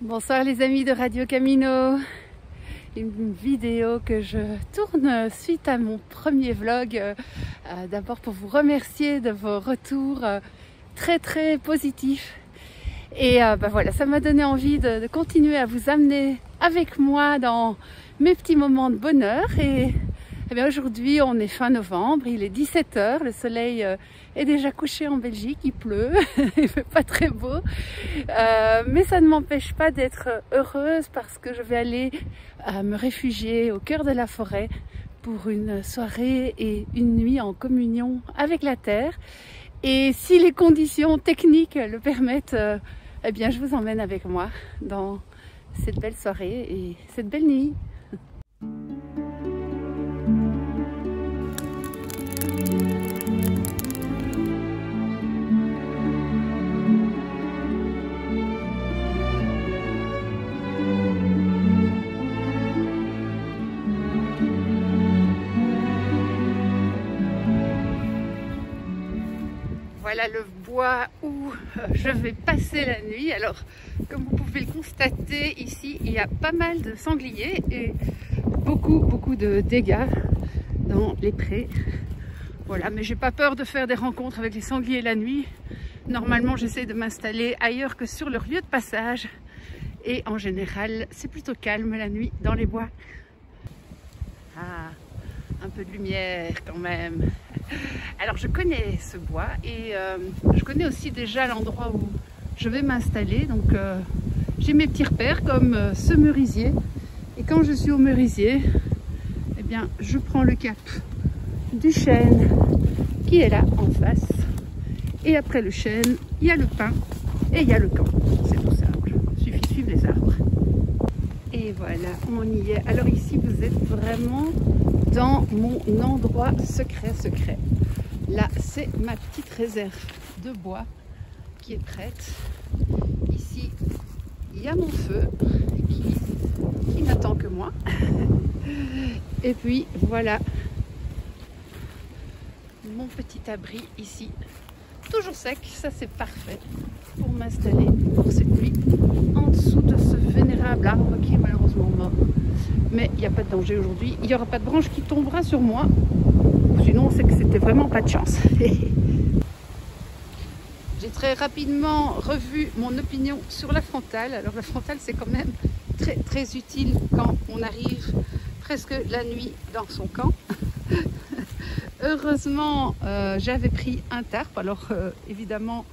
Bonsoir les amis de Radio Camino, une vidéo que je tourne suite à mon premier vlog, d'abord pour vous remercier de vos retours très positifs et voilà, ça m'a donné envie de continuer à vous amener avec moi dans mes petits moments de bonheur et bien aujourd'hui on est fin novembre, il est 17 h, le soleil est déjà couché en Belgique, il pleut, il fait pas très beau, mais ça ne m'empêche pas d'être heureuse parce que je vais aller me réfugier au cœur de la forêt pour une soirée et une nuit en communion avec la terre. Et si les conditions techniques le permettent, eh bien je vous emmène avec moi dans cette belle soirée et cette belle nuit. Voilà le bois où je vais passer la nuit. Alors, comme vous pouvez le constater, ici, il y a pas mal de sangliers et beaucoup de dégâts dans les prés. Voilà, mais j'ai pas peur de faire des rencontres avec les sangliers la nuit. Normalement, j'essaie de m'installer ailleurs que sur leur lieu de passage. Et en général, c'est plutôt calme la nuit dans les bois. Ah, un peu de lumière quand même. Alors je connais ce bois et je connais aussi déjà l'endroit où je vais m'installer. Donc j'ai mes petits repères comme ce merisier. Et quand je suis au merisier, eh bien je prends le cap du chêne qui est là en face. Et après le chêne, il y a le pin et il y a le camp. C'est tout simple, il suffit de suivre les arbres. Et voilà, on y est. Alors ici, vous êtes vraiment dans mon endroit secret. Là, c'est ma petite réserve de bois qui est prête. Ici, il y a mon feu qui n'attend que moi. Et puis, voilà mon petit abri ici. Toujours sec, ça c'est parfait pour m'installer pour cette nuit en dessous de ce vénérable arbre qui est malheureusement mort. Mais il n'y a pas de danger aujourd'hui, il n'y aura pas de branche qui tombera sur moi. Sinon, c'est que c'était vraiment pas de chance. J'ai très rapidement revu mon opinion sur la frontale. Alors la frontale, c'est quand même très utile quand on arrive presque la nuit dans son camp. Heureusement, j'avais pris un tarp. Alors évidemment,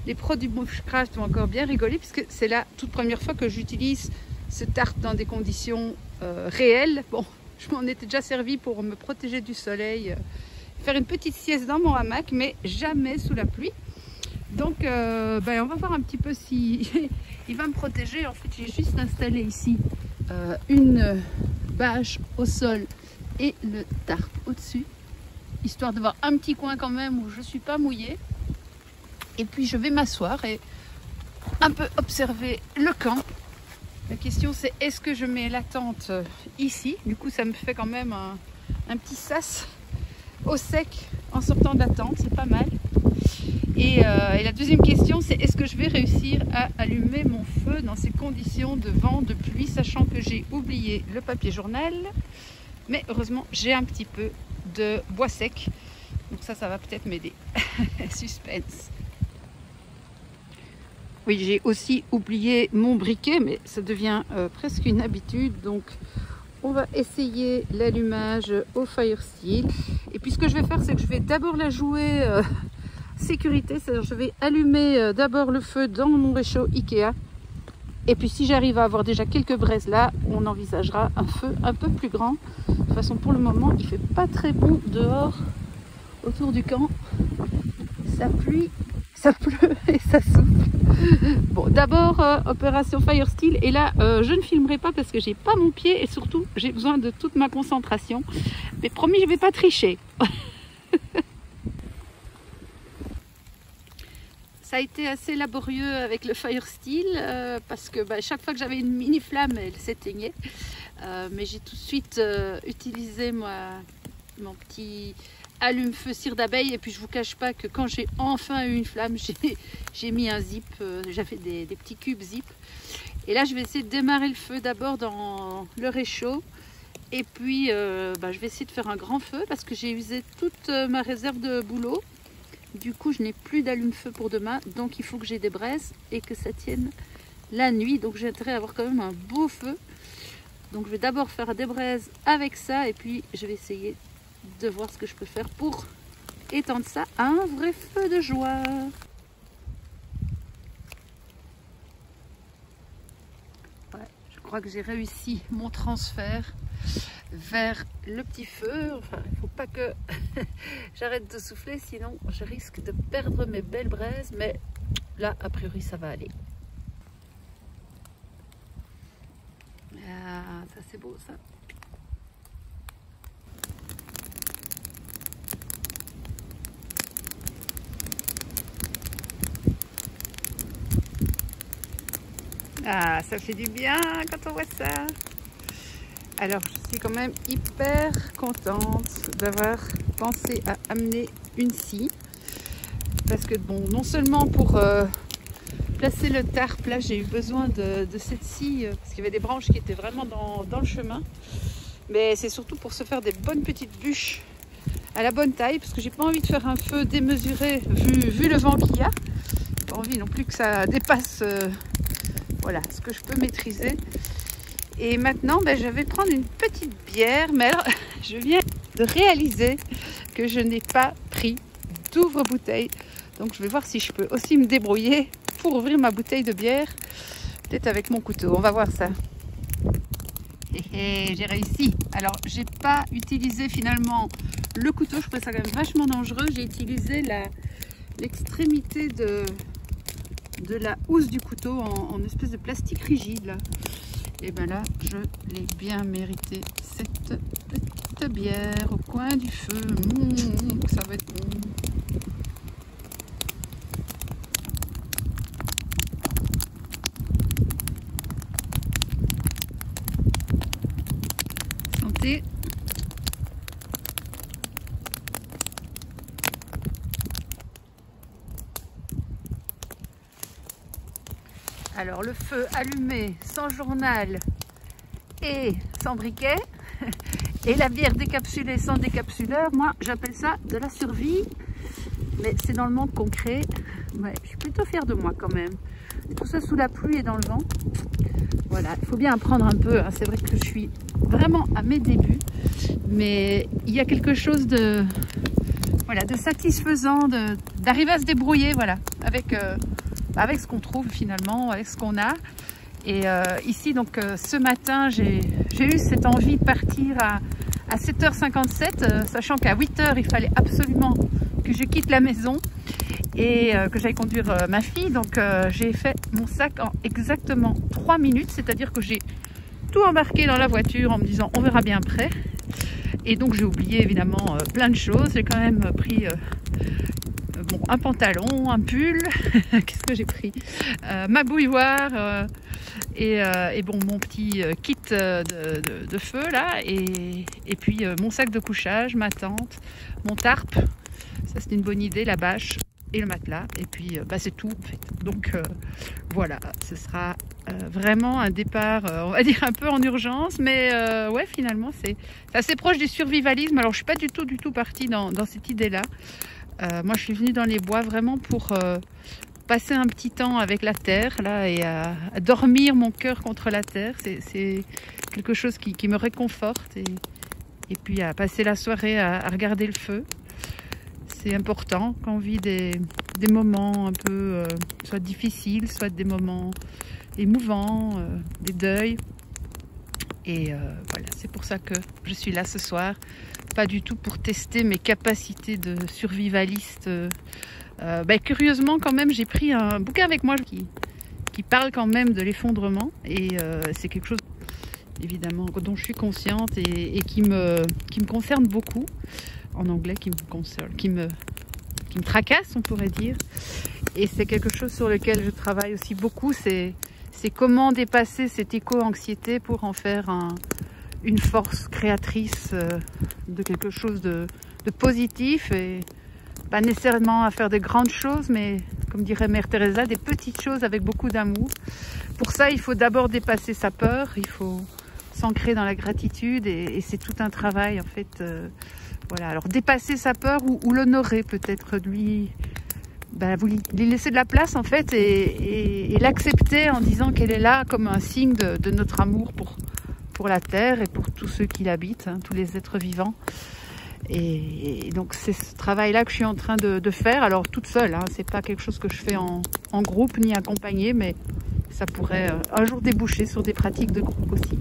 les pros du bushcraft vont encore bien rigoler puisque c'est la toute première fois que j'utilise ce tarp dans des conditions réelles. Bon, je m'en étais déjà servi pour me protéger du soleil, faire une petite sieste dans mon hamac, mais jamais sous la pluie. Donc on va voir un petit peu si il va me protéger. En fait, j'ai juste installé ici une bâche au sol et le tarp au-dessus, histoire de voir un petit coin quand même où je ne suis pas mouillée. Et puis je vais m'asseoir et un peu observer le camp. La question c'est, est-ce que je mets la tente ici? Du coup ça me fait quand même un petit sas au sec en sortant de la tente, c'est pas mal. Et la deuxième question c'est, est-ce que je vais réussir à allumer mon feu dans ces conditions de vent, de pluie, sachant que j'ai oublié le papier journal. Mais heureusement j'ai un petit peu de bois sec, donc ça va peut-être m'aider. Suspense. Oui, j'ai aussi oublié mon briquet, mais ça devient presque une habitude, donc on va essayer l'allumage au fire steel. Et puis ce que je vais faire, c'est que je vais d'abord la jouer sécurité, c'est-à-dire je vais allumer d'abord le feu dans mon réchaud Ikea. Et puis si j'arrive à avoir déjà quelques braises là, on envisagera un feu un peu plus grand. De toute façon, pour le moment, il fait pas très bon dehors, autour du camp. Ça pluie, ça pleut et ça souffle. Bon, d'abord opération Fire Steel. Et là, je ne filmerai pas parce que j'ai pas mon pied et surtout, j'ai besoin de toute ma concentration. Mais promis, je vais pas tricher. Ça a été assez laborieux avec le Fire Steel parce que chaque fois que j'avais une mini flamme, elle s'éteignait. Mais j'ai tout de suite utilisé mon petit allume-feu cire d'abeille. Et puis je vous cache pas que quand j'ai enfin eu une flamme, j'ai mis un zip, j'ai fait des petits cubes zip. Et là je vais essayer de démarrer le feu d'abord dans le réchaud. Et puis je vais essayer de faire un grand feu parce que j'ai usé toute ma réserve de bouleau. Du coup je n'ai plus d'allume-feu pour demain, donc il faut que j'ai des braises et que ça tienne la nuit. Donc j'ai intérêt à avoir quand même un beau feu. Donc je vais d'abord faire des braises avec ça et puis je vais essayer de voir ce que je peux faire pour étendre ça à un vrai feu de joie. Ouais, je crois que j'ai réussi mon transfert vers le petit feu. Enfin, il ne faut pas que j'arrête de souffler, sinon je risque de perdre mes belles braises, mais là a priori ça va aller. Ah, ça c'est beau ça. Ah, ça fait du bien quand on voit ça. Alors, je suis quand même hyper contente d'avoir pensé à amener une scie. Parce que bon, non seulement pour placer le tarp, là j'ai eu besoin de cette scie parce qu'il y avait des branches qui étaient vraiment dans le chemin. Mais c'est surtout pour se faire des bonnes petites bûches à la bonne taille, parce que j'ai pas envie de faire un feu démesuré vu le vent qu'il y a. Pas envie non plus que ça dépasse voilà, ce que je peux maîtriser. Et maintenant je vais prendre une petite bière, mais alors je viens de réaliser que je n'ai pas pris d'ouvre-bouteille. Donc je vais voir si je peux aussi me débrouiller pour ouvrir ma bouteille de bière, peut-être avec mon couteau, on va voir ça. Et j'ai réussi. Alors j'ai pas utilisé finalement le couteau, je trouvais ça quand même vachement dangereux. J'ai utilisé l'extrémité de la housse du couteau en espèce de plastique rigide là. Et ben là je l'ai bien mérité, cette petite bière au coin du feu. Ça va être bon. Santé. Alors le feu allumé sans journal et sans briquet, et la bière décapsulée sans décapsuleur, moi j'appelle ça de la survie, mais c'est dans le monde concret. Ouais, je suis plutôt fière de moi quand même. Tout ça sous la pluie et dans le vent. Voilà, il faut bien apprendre un peu, hein. C'est vrai que je suis vraiment à mes débuts, mais il y a quelque chose de, voilà, de satisfaisant d'arriver à se débrouiller, voilà, avec ce qu'on trouve finalement, avec ce qu'on a. Et ici donc ce matin j'ai eu cette envie de partir à 7h57, sachant qu'à 8h il fallait absolument que je quitte la maison et que j'aille conduire ma fille. Donc j'ai fait mon sac en exactement 3 minutes, c'est-à-dire que j'ai tout embarqué dans la voiture en me disant on verra bien après. Et donc j'ai oublié évidemment plein de choses. J'ai quand même pris bon, un pantalon, un pull, qu'est-ce que j'ai pris, ma bouilloire et bon, mon petit kit de feu là, et puis mon sac de couchage, ma tente, mon tarp, ça c'était une bonne idée, la bâche et le matelas, et puis c'est tout en fait. Donc voilà, ce sera vraiment un départ, on va dire un peu en urgence, mais ouais, finalement c'est assez proche du survivalisme. Alors je suis pas du tout partie dans cette idée là. Moi je suis venue dans les bois vraiment pour passer un petit temps avec la terre là, et à dormir mon cœur contre la terre. C'est quelque chose qui me réconforte, et puis à passer la soirée à regarder le feu. C'est important quand on vit des moments un peu soit difficiles, soit des moments émouvants, des deuils. Et voilà, c'est pour ça que je suis là ce soir. Pas du tout pour tester mes capacités de survivaliste. Curieusement quand même, j'ai pris un bouquin avec moi qui parle quand même de l'effondrement. Et c'est quelque chose évidemment dont je suis consciente et qui me concerne beaucoup. En anglais, qui me tracasse, on pourrait dire. Et c'est quelque chose sur lequel je travaille aussi beaucoup. C'est comment dépasser cette éco-anxiété pour en faire une force créatrice de quelque chose de de positif et pas nécessairement à faire de grandes choses, mais comme dirait Mère Teresa, des petites choses avec beaucoup d'amour. Pour ça, il faut d'abord dépasser sa peur, il faut s'ancrer dans la gratitude et c'est tout un travail en fait. Voilà, alors dépasser sa peur ou l'honorer peut-être, lui laisser de la place en fait et l'accepter en disant qu'elle est là comme un signe de notre amour pour la terre et pour tous ceux qui l'habitent, hein, tous les êtres vivants. Et donc c'est ce travail-là que je suis en train de faire, alors toute seule, hein, c'est pas quelque chose que je fais en groupe ni accompagné, mais ça pourrait un jour déboucher sur des pratiques de groupe aussi.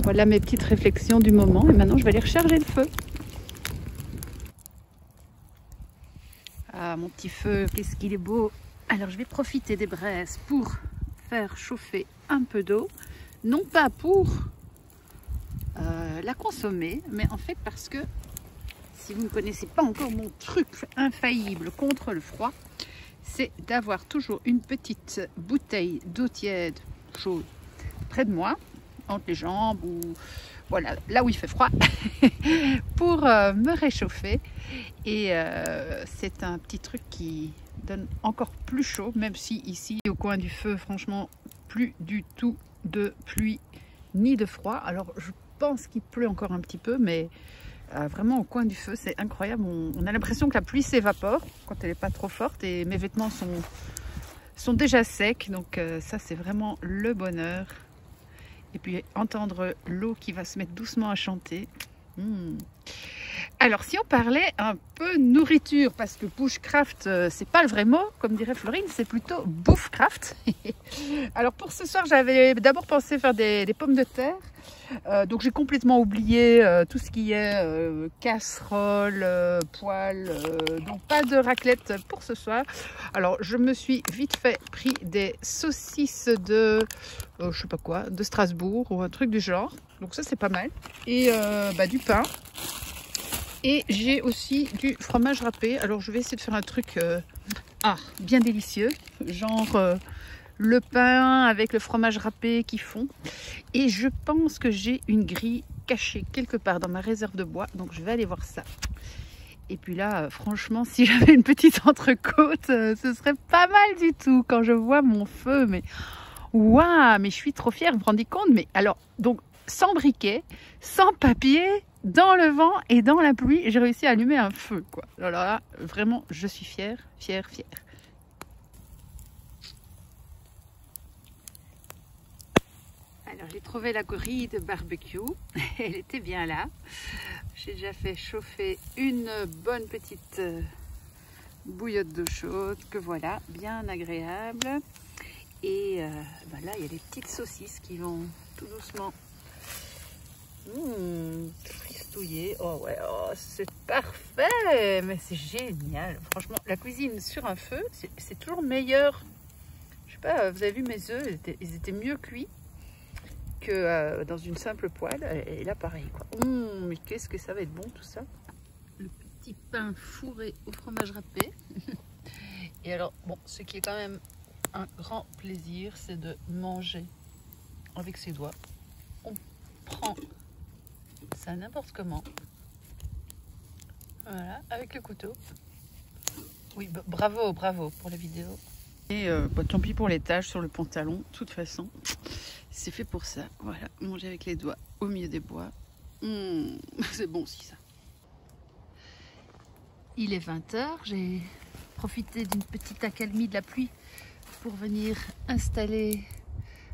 Voilà mes petites réflexions du moment et maintenant je vais aller recharger le feu. Ah, mon petit feu, qu'est-ce qu'il est beau! Alors je vais profiter des braises pour faire chauffer un peu d'eau, non pas pour la consommer, mais en fait parce que si vous ne connaissez pas encore mon truc infaillible contre le froid, c'est d'avoir toujours une petite bouteille d'eau tiède chaude près de moi, entre les jambes ou voilà, là où il fait froid, pour me réchauffer. Et c'est un petit truc qui donne encore plus chaud, même si ici au coin du feu, franchement, plus du tout de pluie ni de froid. Alors je pense qu'il pleut encore un petit peu, mais vraiment au coin du feu, c'est incroyable. On a l'impression que la pluie s'évapore quand elle n'est pas trop forte et mes vêtements sont déjà secs. Donc ça, c'est vraiment le bonheur. Et puis entendre l'eau qui va se mettre doucement à chanter. Alors si on parlait un peu nourriture, parce que bushcraft c'est pas le vrai mot, comme dirait Florine, c'est plutôt bouffcraft. Alors pour ce soir, j'avais d'abord pensé faire des pommes de terre. Donc j'ai complètement oublié tout ce qui est casserole, poêle, donc pas de raclette pour ce soir. Alors je me suis vite fait pris des saucisses de je sais pas quoi, de Strasbourg ou un truc du genre, donc ça c'est pas mal. Et du pain. Et j'ai aussi du fromage râpé. Alors je vais essayer de faire un truc bien délicieux, genre le pain avec le fromage râpé qui fond. Et je pense que j'ai une grille cachée quelque part dans ma réserve de bois, donc je vais aller voir ça. Et puis là, franchement, si j'avais une petite entrecôte, ce serait pas mal du tout. Quand je vois mon feu, mais waouh, mais je suis trop fière, vous vous rendez compte? Mais alors, donc sans briquet, sans papier, dans le vent et dans la pluie, j'ai réussi à allumer un feu, quoi. Alors là, vraiment, je suis fière, fière, fière. Alors j'ai trouvé la grille de barbecue, elle était bien là. J'ai déjà fait chauffer une bonne petite bouillotte d'eau chaude, que voilà, bien agréable. Et là, il y a des petites saucisses qui vont tout doucement fristouiller. Oh ouais, oh, c'est parfait, mais c'est génial. Franchement, la cuisine sur un feu, c'est toujours meilleur. Je sais pas, vous avez vu mes œufs, ils étaient mieux cuits que dans une simple poêle. Et là, pareil, quoi. Mais qu'est-ce que ça va être bon tout ça. Le petit pain fourré au fromage râpé. Et alors, bon, ce qui est quand même un grand plaisir, c'est de manger avec ses doigts. On prend ça n'importe comment. Voilà, avec le couteau. Oui, bravo, bravo pour la vidéo. Et tant pis pour les taches sur le pantalon. De toute façon, c'est fait pour ça. Voilà, manger avec les doigts au milieu des bois. C'est bon aussi ça. Il est 20 h. J'ai profité d'une petite accalmie de la pluie pour venir installer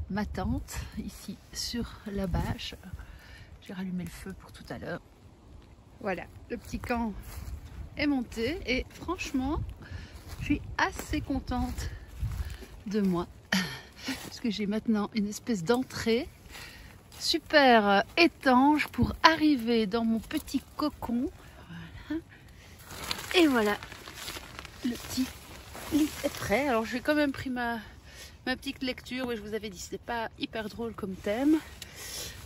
ma tente ici sur la bâche. J'ai rallumé le feu pour tout à l'heure. Voilà, le petit camp est monté et franchement, je suis assez contente de moi parce que j'ai maintenant une espèce d'entrée super étanche pour arriver dans mon petit cocon. Voilà. Et voilà, le petit lit est prêt. Alors j'ai quand même pris ma petite lecture. Oui, je vous avais dit, c'était pas hyper drôle comme thème.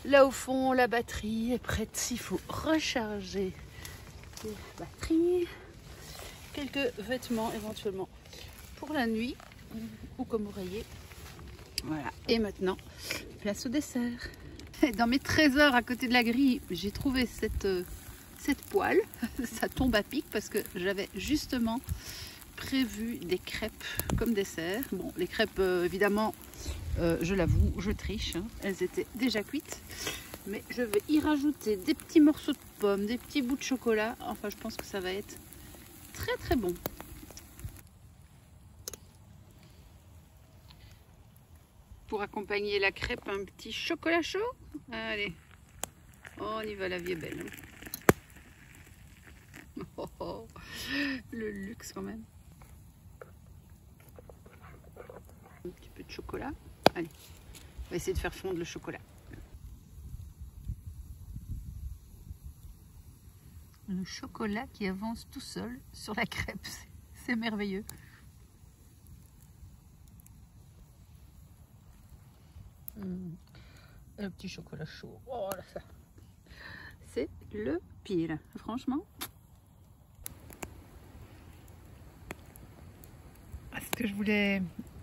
Là au fond, la batterie est prête. Il faut recharger les batteries. Quelques vêtements éventuellement pour la nuit ou comme oreiller. Voilà. Et maintenant, place au dessert. Dans mes trésors à côté de la grille, j'ai trouvé cette cette poêle. Ça tombe à pic parce que j'avais justement prévu des crêpes comme dessert. Bon, les crêpes, évidemment, je l'avoue, je triche, hein. Elles étaient déjà cuites. Mais je vais y rajouter des petits morceaux de pommes, des petits bouts de chocolat. Enfin, je pense que ça va être très très bon. Pour accompagner la crêpe, un petit chocolat chaud. Allez, on y va, la vie est belle. Oh, oh, le luxe quand même. Un petit peu de chocolat. Allez, on va essayer de faire fondre le chocolat. Le chocolat qui avance tout seul sur la crêpe, c'est merveilleux. Le petit chocolat chaud, oh là ça, c'est le pire, franchement. Ce que je voulais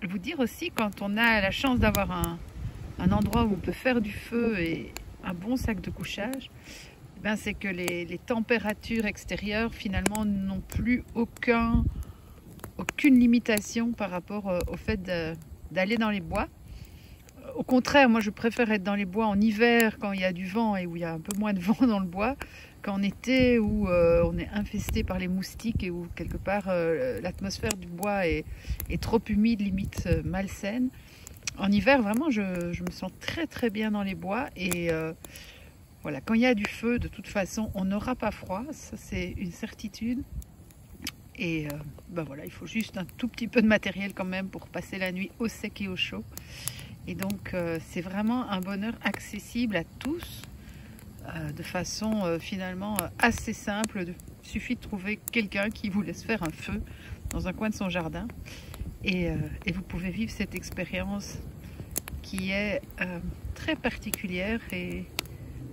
vous dire aussi, quand on a la chance d'avoir un endroit où on peut faire du feu et un bon sac de couchage, ben c'est que les températures extérieures finalement n'ont plus aucune limitation par rapport au fait d'aller dans les bois. Au contraire, moi je préfère être dans les bois en hiver quand il y a du vent et où il y a un peu moins de vent dans le bois qu'en été où on est infesté par les moustiques et où quelque part l'atmosphère du bois est trop humide, limite malsaine. En hiver, vraiment, je me sens très très bien dans les bois et voilà, quand il y a du feu, de toute façon, on n'aura pas froid, ça c'est une certitude. Et ben voilà, il faut juste un tout petit peu de matériel quand même pour passer la nuit au sec et au chaud. Et donc c'est vraiment un bonheur accessible à tous, de façon finalement assez simple. Il suffit de trouver quelqu'un qui vous laisse faire un feu dans un coin de son jardin. Et vous pouvez vivre cette expérience qui est très particulière et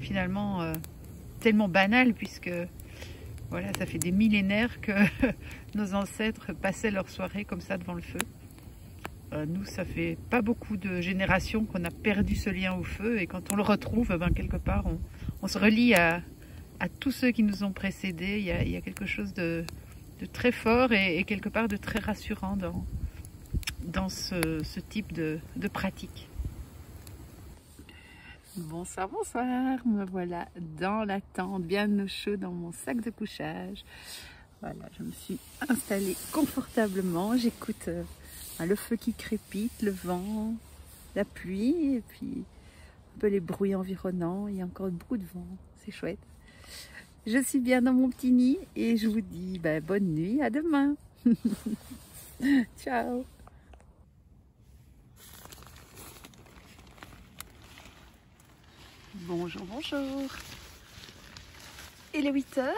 finalement tellement banale, puisque voilà, ça fait des millénaires que nos ancêtres passaient leur soirée comme ça devant le feu. Nous, ça fait pas beaucoup de générations qu'on a perdu ce lien au feu, et quand on le retrouve, ben, quelque part, on se relie à tous ceux qui nous ont précédés. Il y a quelque chose de très fort et quelque part de très rassurant dans ce type de pratique. Bonsoir, bonsoir, me voilà dans la tente, bien au chaud dans mon sac de couchage. Voilà, je me suis installée confortablement, j'écoute le feu qui crépite, le vent, la pluie et puis un peu les bruits environnants. Il y a encore beaucoup de vent, c'est chouette. Je suis bien dans mon petit nid et je vous dis bonne nuit, à demain. Ciao. Bonjour, bonjour. Il est 8 h.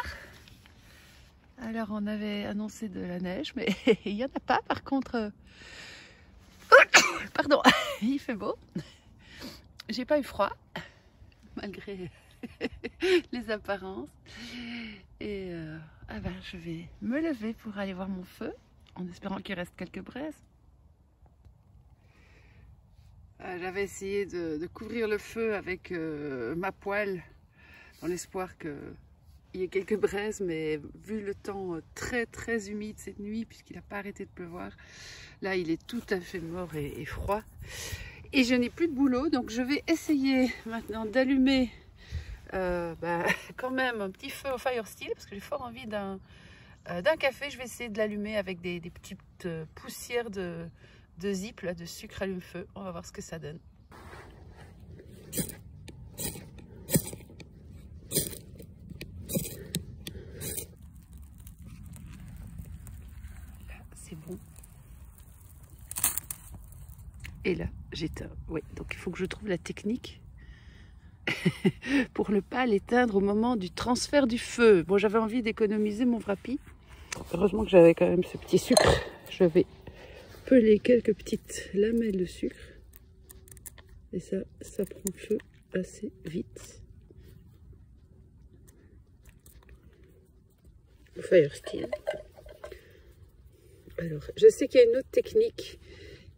Alors on avait annoncé de la neige, mais il n'y en a pas. Par contre, pardon, il fait beau. J'ai pas eu froid, malgré les apparences. Et je vais me lever pour aller voir mon feu, en espérant qu'il reste quelques braises. J'avais essayé de couvrir le feu avec ma poêle, dans l'espoir qu'il y ait quelques braises, mais vu le temps très très humide cette nuit, puisqu'il n'a pas arrêté de pleuvoir, là il est tout à fait mort et froid. Et je n'ai plus de boulot, donc je vais essayer maintenant d'allumer quand même un petit feu au fire steel, parce que j'ai fort envie d'un café. Je vais essayer de l'allumer avec des petites poussières de zip, là, de sucre allume-feu. On va voir ce que ça donne. Là, c'est bon. Et là, j'éteins. Oui, donc il faut que je trouve la technique pour ne pas l'éteindre au moment du transfert du feu. Bon, j'avais envie d'économiser mon Vrapi. Heureusement que j'avais quand même ce petit sucre. Je vais peler quelques petites lamelles de sucre. Et ça prend feu assez vite. Fire steel. Alors, je sais qu'il y a une autre technique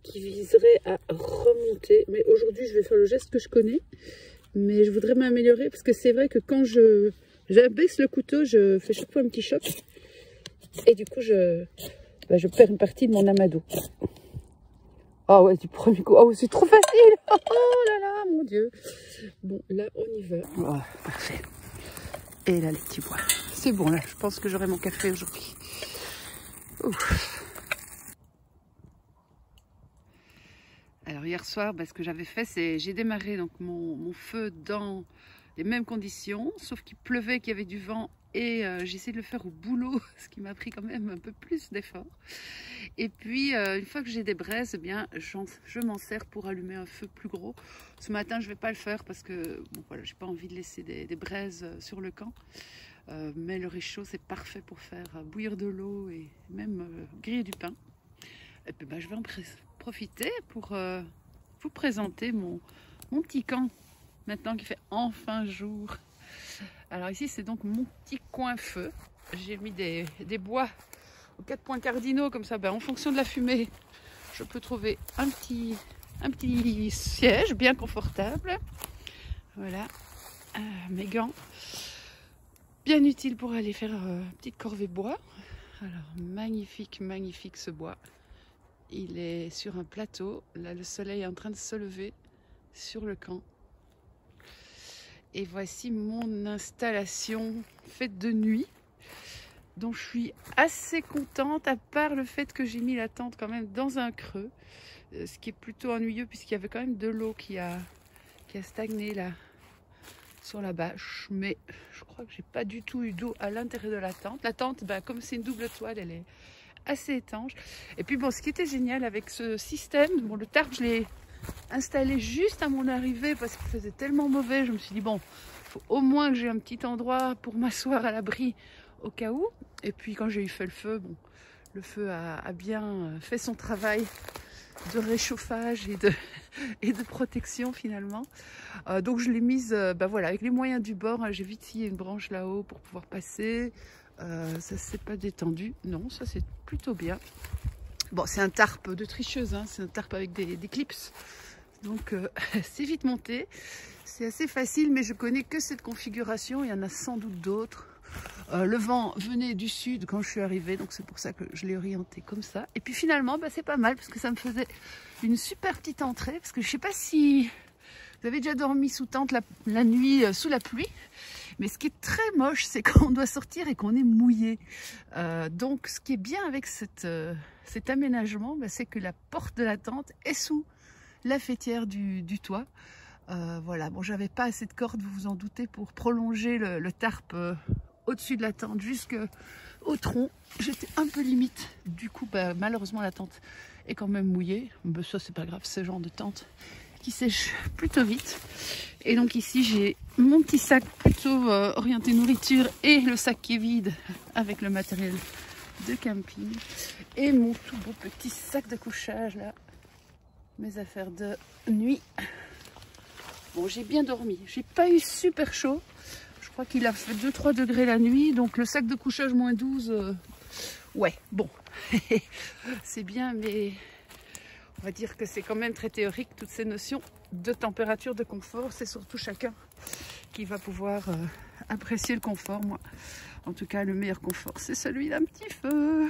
qui viserait à remonter. Mais aujourd'hui, je vais faire le geste que je connais. Mais je voudrais m'améliorer parce que c'est vrai que quand je J'abaisse le couteau, je fais chaque fois un petit choc. Et du coup, je perds une partie de mon amadou. Ah ouais, du premier coup. Oh, c'est trop facile. Oh là là, mon Dieu. Bon, là, on y va. Oh, parfait. Et là, les petits bois. C'est bon, là. Je pense que j'aurai mon café aujourd'hui. Alors, hier soir, ce que j'avais fait, c'est j'ai démarré donc mon feu dans les mêmes conditions, sauf qu'il pleuvait, qu'il y avait du vent. Et j'ai essayé de le faire au boulot, ce qui m'a pris quand même un peu plus d'effort. Et puis, une fois que j'ai des braises, eh bien, je m'en sers pour allumer un feu plus gros. Ce matin, je ne vais pas le faire parce que bon, voilà, j'ai pas envie de laisser des braises sur le camp. Mais le réchaud, c'est parfait pour faire bouillir de l'eau et même griller du pain. Et puis, je vais en profiter pour vous présenter mon petit camp, maintenant qu'il fait enfin jour. Alors ici, c'est donc mon petit coin feu. J'ai mis des bois aux 4 points cardinaux, comme ça, en fonction de la fumée, je peux trouver un petit siège bien confortable. Voilà, mes gants, bien utiles pour aller faire une petite corvée bois. Alors, magnifique, magnifique ce bois. Il est sur un plateau. Là, le soleil est en train de se lever sur le camp. Et voici mon installation faite de nuit, dont je suis assez contente, à part le fait que j'ai mis la tente quand même dans un creux, ce qui est plutôt ennuyeux puisqu'il y avait quand même de l'eau qui a stagné là sur la bâche. Mais je crois que j'ai pas du tout eu d'eau à l'intérieur de la tente. La tente, comme c'est une double toile, elle est assez étanche. Et puis bon, ce qui était génial avec ce système, le tarp, je l'ai installé juste à mon arrivée parce qu'il faisait tellement mauvais. Je me suis dit bon, il faut au moins que j'ai un petit endroit pour m'asseoir à l'abri au cas où. Et puis quand j'ai eu fait le feu, le feu a bien fait son travail de réchauffage et de protection finalement. Donc je l'ai mise voilà, avec les moyens du bord. J'ai vite scié une branche là-haut pour pouvoir passer. Ça s'est pas détendu. Non, ça c'est plutôt bien. Bon, c'est un tarp de tricheuse, hein. C'est un tarp avec des clips. Donc c'est vite monté. C'est assez facile, mais je connais que cette configuration. Il y en a sans doute d'autres. Le vent venait du sud quand je suis arrivée, donc c'est pour ça que je l'ai orienté comme ça. Et puis finalement, c'est pas mal parce que ça me faisait une super petite entrée. Parce que je sais pas si vous avez déjà dormi sous tente la nuit sous la pluie. Mais ce qui est très moche, c'est quand on doit sortir et qu'on est mouillé. Donc ce qui est bien avec cet aménagement, c'est que la porte de la tente est sous la faîtière du toit. Voilà, bon, j'avais pas assez de cordes, vous vous en doutez, pour prolonger le tarp au-dessus de la tente jusqu'au tronc. J'étais un peu limite. Du coup, malheureusement, la tente est quand même mouillée. Mais ça, c'est pas grave, c'est ce genre de tente qui sèche plutôt vite. Et donc ici, j'ai mon petit sac plutôt orienté nourriture et le sac qui est vide avec le matériel de camping. Et mon tout beau petit sac de couchage, là, mes affaires de nuit. Bon, j'ai bien dormi. J'ai pas eu super chaud. Je crois qu'il a fait 2-3 degrés la nuit. Donc le sac de couchage moins 12, ouais, bon. C'est bien, mais on va dire que c'est quand même très théorique, toutes ces notions de température, de confort. C'est surtout chacun qui va pouvoir apprécier le confort. Moi, en tout cas, le meilleur confort, c'est celui d'un petit feu.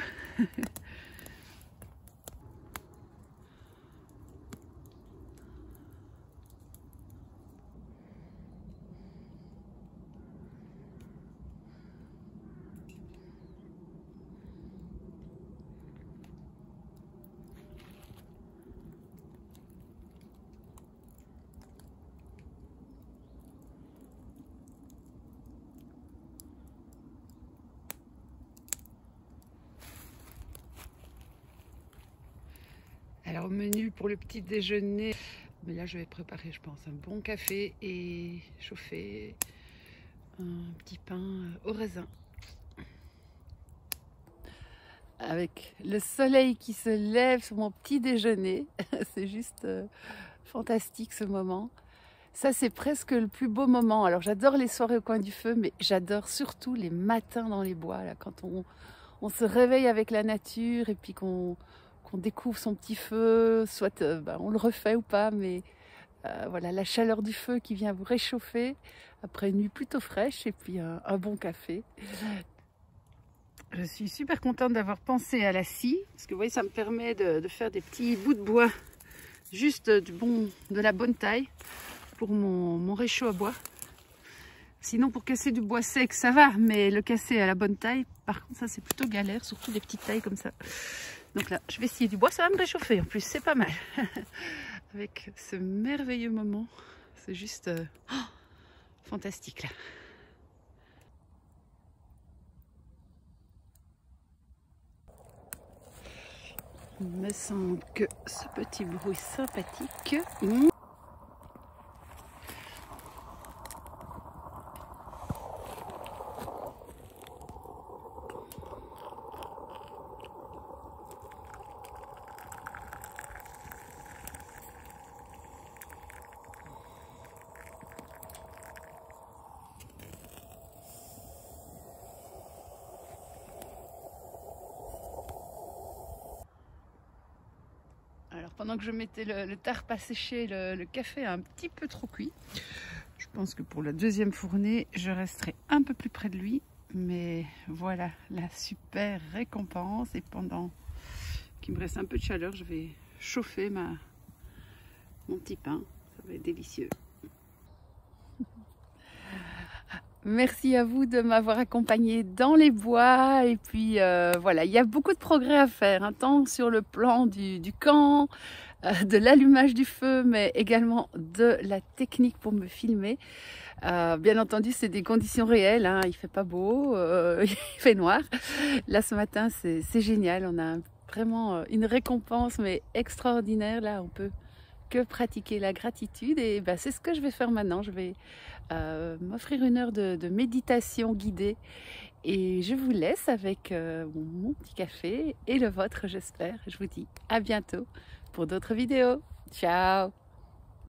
Alors au menu pour le petit déjeuner, mais là je vais préparer, je pense, un bon café et chauffer un petit pain au raisin. Avec le soleil qui se lève sur mon petit déjeuner, c'est juste fantastique ce moment. Ça, c'est presque le plus beau moment. Alors j'adore les soirées au coin du feu, mais j'adore surtout les matins dans les bois, là, quand on se réveille avec la nature et puis qu'on découvre son petit feu, soit on le refait ou pas, mais Voilà, la chaleur du feu qui vient vous réchauffer après une nuit plutôt fraîche et puis un bon café. Je suis super contente d'avoir pensé à la scie parce que vous voyez, ça me permet de faire des petits bouts de bois juste de la bonne taille pour mon réchaud à bois. Sinon, pour casser du bois sec, ça va, mais le casser à la bonne taille, par contre, ça c'est plutôt galère, surtout des petites tailles comme ça. Donc là, je vais scier du bois, ça va me réchauffer en plus, c'est pas mal. Avec ce merveilleux moment, c'est juste fantastique là. Il me semble que ce petit bruit sympathique. Alors pendant que je mettais le tarp à sécher, le café a un petit peu trop cuit. Je pense que pour la deuxième fournée, je resterai un peu plus près de lui. Mais voilà, la super récompense. Et pendant qu'il me reste un peu de chaleur, je vais chauffer mon petit pain. Ça va être délicieux. Merci à vous de m'avoir accompagné dans les bois. Et puis voilà, il y a beaucoup de progrès à faire, hein, tant sur le plan du camp, de l'allumage du feu, mais également de la technique pour me filmer. Bien entendu, c'est des conditions réelles, hein, il fait pas beau, il fait noir. Là ce matin, c'est génial, on a vraiment une récompense mais extraordinaire. Là, on peut que pratiquer la gratitude et ben, c'est ce que je vais faire maintenant. Je vais m'offrir une heure de méditation guidée et je vous laisse avec mon petit café et le vôtre, j'espère. Je vous dis à bientôt pour d'autres vidéos. Ciao!